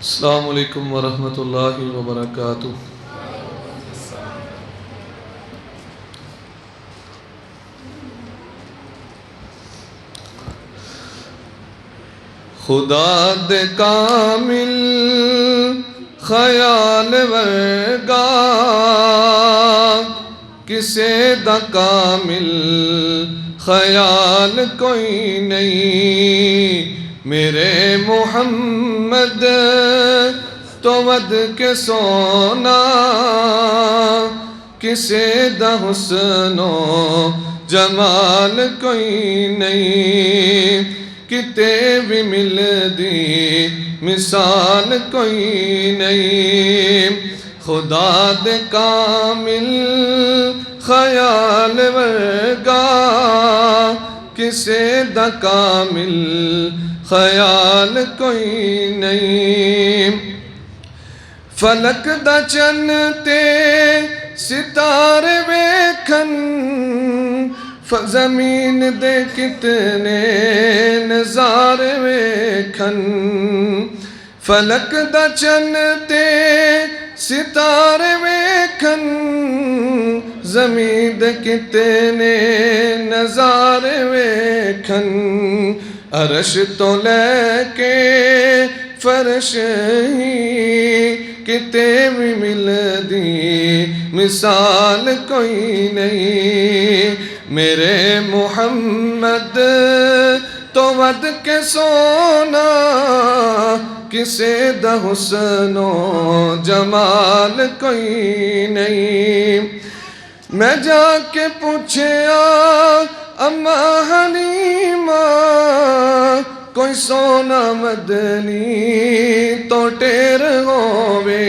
السلام علیکم ورحمۃ اللہ وبرکاتہ۔ خدا دے کامل خیال ورگا کسے دا کامل خیال کوئی نہیں، میرے محمد تو ود کے سونا، کسے دا حسن و جمال کوئی نہیں، کتے بھی مل دی مثال کوئی نہیں۔ خدا دے کامل خیال ورگا کسے دا کامل خیال کوئی نہیں۔ فلک دا چن تے ستارے ویکھن، زمین دے کتنے نظارے ویکھن، فلک دا چن تے ستارے ویکھن، زمین دے کتنے نظارے ویکھن، عرش تو لے کے فرش ہی کتے بھی مل دی مثال کوئی نہیں، میرے محمد تو ود کے سونا، کسے دا حسن و جمال کوئی نہیں۔ میں جا کے پوچھیا اماں حلیمہ، کوئی سونا مدنی تو ٹیر ہووے،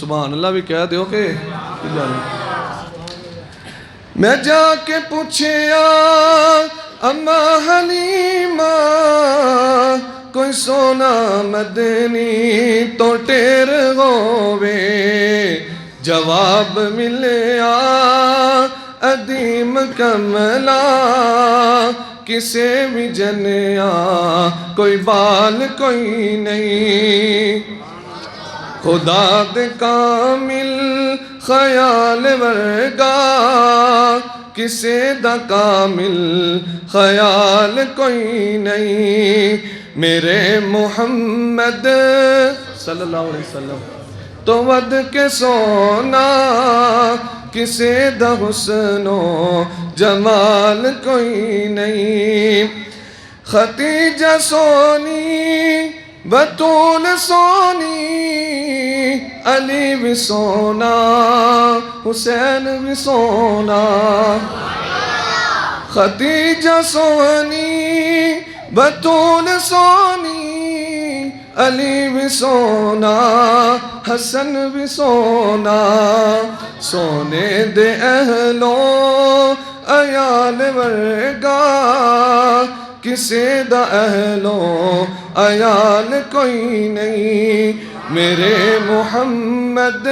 سبحان اللہ بھی کہہ دیو کہ میں جا کے پوچھیا اماں حلیمہ، کوئی سونا مدنی تو ٹیر ہووے، جواب ملیا عدیم کملا، کسے بھی جنیا کوئی بال کوئی نہیں۔ خدا دے کامل خیال ورگا کسے دا کامل خیال کوئی نہیں، میرے محمد صلی اللہ علیہ وسلم تو ود کے سونا، کسے دا حسن و جمال کوئی نہیں۔ ختیجہ سونی، بطول سونی، علی بھی سونا، حسین بھی سونا، ختیجہ سونی، بطول سونی، علی بھی سونا، حسن بھی سونا، سونے دے اہلو عیال ورگا کسے دا اہلو عیال کوئی نہیں، میرے محمد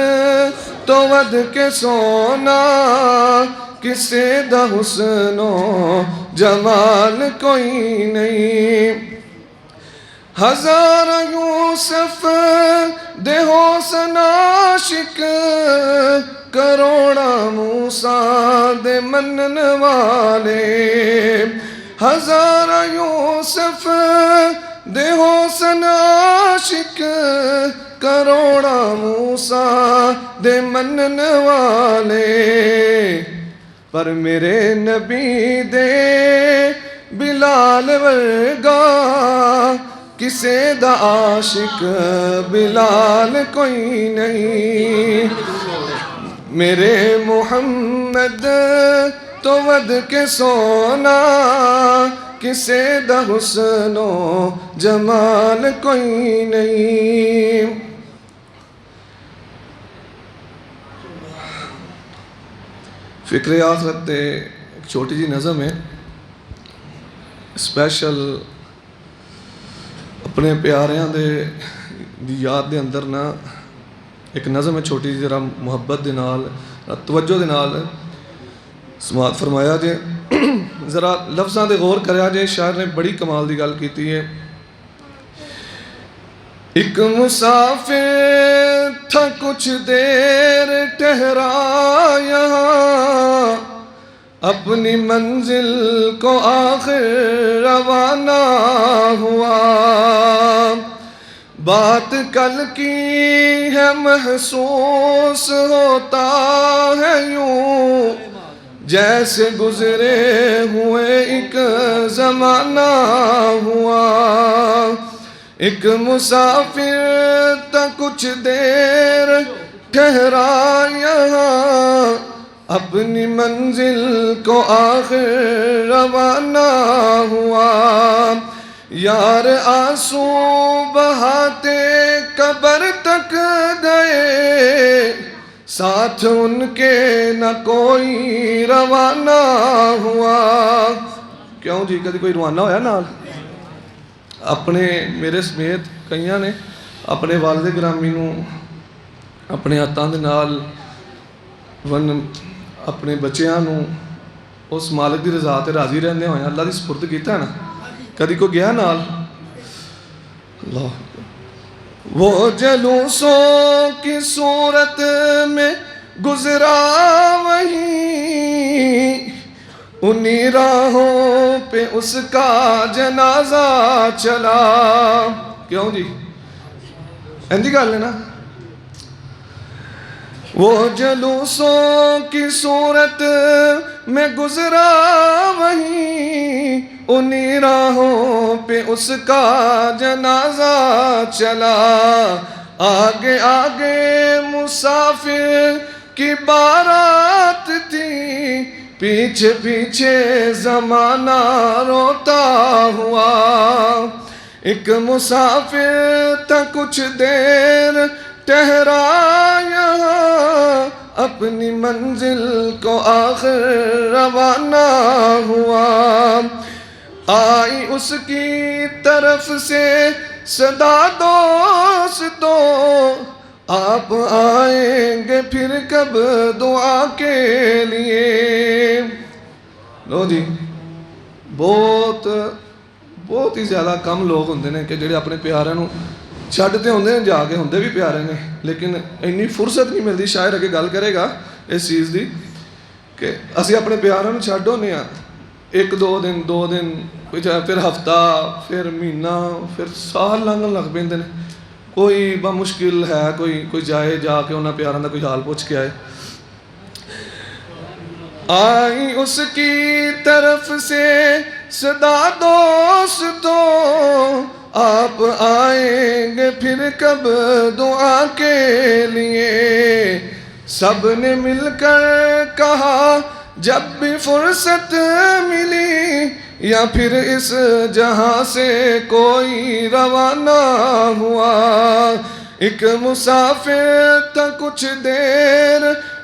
تو ود کے سونا، کسے دا حسن و جمال کوئی نہیں۔ ہزار یوسف دے حسن عاشق، کروڑا موسیٰ دے منن والے، ہزار یوسف دے حسن عاشق، کروڑا موسیٰ دے منن والے، پر میرے نبی دے بلال ورگا کسے دا عاشق بلال کوئی نہیں، میرے محمد تو ود کے سونا، کسے دا حسن و جمال کوئی نہیں۔ فکر آخرت تے ایک چھوٹی جی نظم ہے، اسپیشل اپنے پیاریاں دے دی یاد دے اندر نا ایک نظم ہے چھوٹی جی، ذرا محبت دے نال توجہ دے نال سماعت فرمایا جے، ذرا لفظاں دے غور کریا جے، شاعر نے بڑی کمال دی گل کیتی ہے۔ ایک مسافر تھا کچھ دیر ٹھہرا یہاں، اپنی منزل کو آخر روانہ ہوا۔ بات کل کی ہے محسوس ہوتا ہے یوں، جیسے گزرے ہوئے ایک زمانہ ہوا۔ ایک مسافر تھا کچھ دیر ٹھہرا یہاں، اپنی منزل کو آخر روانہ ہوا۔ یار آنسو بہاتے قبر تک گئے، ساتھ ان کے نہ کوئی روانہ ہوا۔ کیوں جی کدی کوئی روانہ ہویا نال؟ اپنے میرے سمیت کئیاں نے اپنے والد گرامی نو اپنے ہاتھاں دے نال اپنے بچیاں نو اس مالک دی رضا تے راضی رہندے ہوئے اللہ دی سپرد کیتا ہے نا۔ کدی کو گیا نال؟ اللہ وہ جلوسوں کی صورت میں گزرا وہیں، انہی راہوں پہ اس کا جنازہ چلا۔ کیوں جی اینجی گل ہے نا۔ وہ جلوسوں کی صورت میں گزرا وہیں، انہی راہوں پہ اس کا جنازہ چلا۔ آگے آگے مسافر کی بارات تھی، پیچھے پیچھے زمانہ روتا ہوا۔ ایک مسافر تھا کچھ دیر ٹھہرا یہاں، اپنی منزل کو آخر روانہ ہوا۔ آئی اس کی طرف سے صدا دوستو، آپ آئیں گے پھر کب دعا کے لیے۔ لو جی بہت ہی زیادہ کم لوگ ہوندے نے کہ جڑے اپنے پیارے نو چھڈتے ہوندے نے، جا کے ہوندے بھی پیارے نے، لیکن اینی فرصت نہیں ملتی۔ شاعر اگے گل کرے گا اس چیز دی کہ اسی اپنے پیارے نو چھڈ ہونے ہاں، ایک دو دن پھر ہفتہ، پھر مہینہ، پھر سال لنگن لگ پیندے نے۔ کوئی بمشکل ہے کوئی جائے جا کے انہاں پیاراں دا کوئی حال پوچھ کے آئے۔ آئی اس کی طرف سے صدا دوستو، آپ آئیں گے پھر کب دعا کے لیے۔ سب نے مل کر کہا جب بھی فرصت ملی، یا پھر اس جہاں سے کوئی روانہ ہوا۔ ایک مسافر تھا کچھ دیر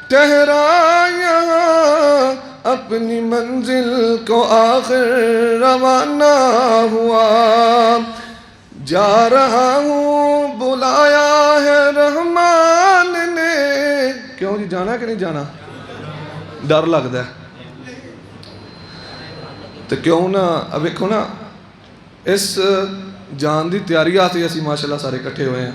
ٹھہرا یہاں، اپنی منزل کو آخر روانہ ہوا۔ جا رہا ہوں بلایا ہے رحمان نے۔ کیوں جی جانا کہ نہیں جانا؟ ڈر لگتا ہے تو کیوں نہ اب ویکھو نا، اس جان دی تیاری آتی اسی ماشاءاللہ سارے کٹھے ہوئے ہیں۔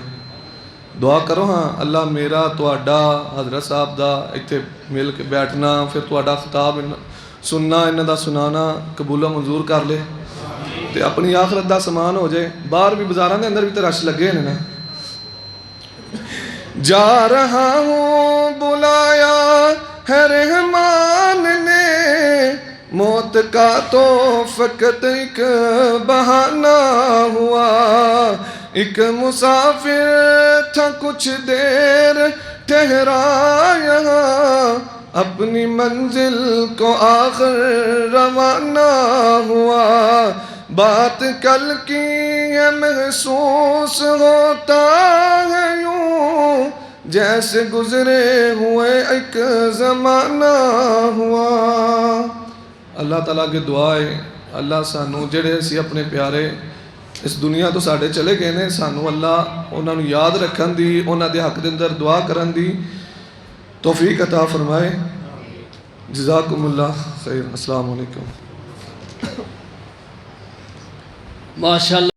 دعا کرو ہاں اللہ میرا تہاڈا حضرت صاحب دا اتنے مل کے بیٹھنا، پھر تہاڈا خطاب سننا، انہاں دا سنانا قبول و منظور کر لے تے اپنی آخرت دا سامان ہو جائے۔ باہر بھی بازاراں دے اندر بھی تے رش لگے ہیں نا۔ جا رہا ہوں بلایا ہے رحمان نے، موت کا تو فقط ایک بہانہ ہوا۔ ایک مسافر تھا کچھ دیر ٹھہرا یہاں، اپنی منزل کو آخر روانہ ہوا۔ بات کل کی ہے محسوس ہوتا ہے یوں، جیسے گزرے ہوئے ایک زمانہ ہوا۔ اللہ تعالیٰ کے دعائے اللہ سانو جڑے اسی اپنے پیارے اس دنیا تو ساڑھے چلے گئے نے، سانو اللہ انہوں نے یاد رکھن دی، انہوں دے حق دے اندر دعا کرن دی توفیق عطا فرمائے۔ جزاکم اللہ خیر۔ السلام علیکم۔ ماشاءاللہ۔